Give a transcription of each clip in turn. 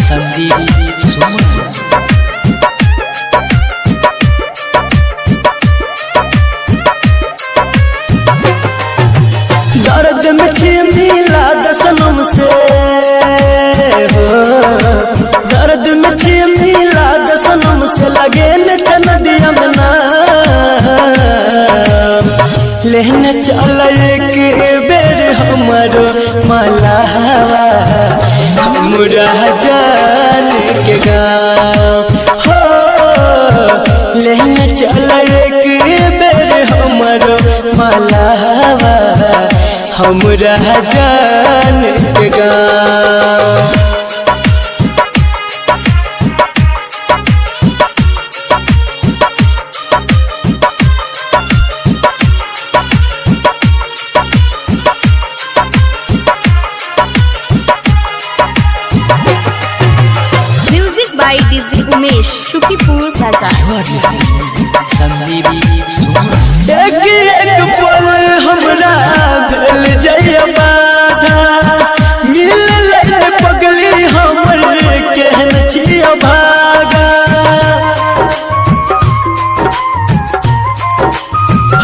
संदीप सुमन। दर्द में मिला दसनम से हो, दर्द में मिला दसनम से लगे न चनदिया में ना लेने चल एक बेर हमारो मलावा हमरा जान के गाँव हो, लेने चल एक बेर हमारो मलावा हमरा जान के गाँव। Music by DJ Umesh, Shukipur Bazar. Sandeep सुमन। एक एक पल हमरा भेल जइया बाधा, मिल ले पगली हमर केहन छिया भागा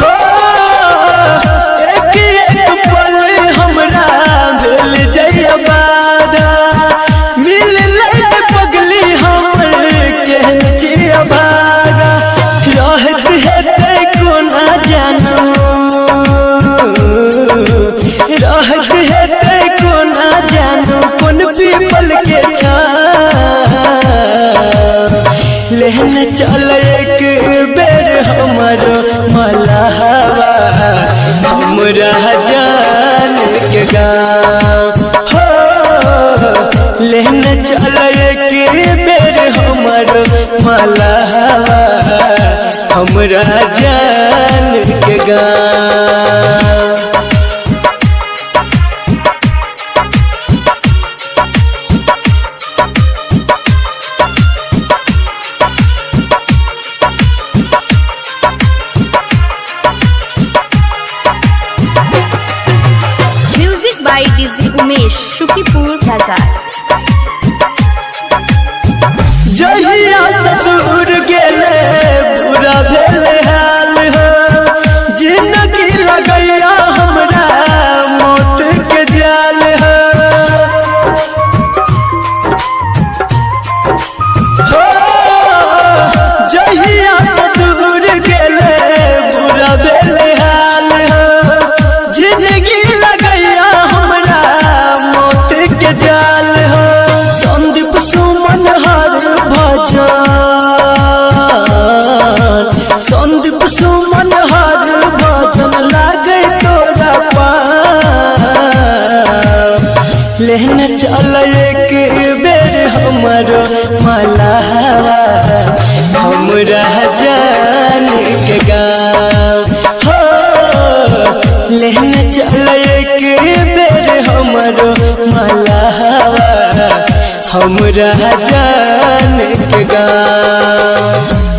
हो, एक एक पल हमरा भेल जइया बाधा, मिल ले पगली हमर केहन छिया भागा। रहत हेतै कोना जानू, रहत हेतै कोना जानू कोन पीपल के छाँव, लेने चल एक बेर हमरो मलावा हमरा जान के गाँव हो, लेने चल एक बेर हमरो मलावा हमरा जान के गाँव। Music by DJ Umesh, Shukipur Bazar. जहिया से दूर गेले बुरा भेल हाल हो, जिंदगी लगैया हमरा मौत के जाल हो, हो जहिया से दूर गेले बुरा भेल हाल हो, जिंदगी लगैया हमरा मौत के जाल हो। संदीप सुमन हर भजन, संदीप सुमन हर भजन लागे तोरा पाँव, लेने चल एक बेर हमरो मलावा हमरा जान के गाँव हो, लेने चल एक बेर हमरो मलावा हमरा जान के गाँव।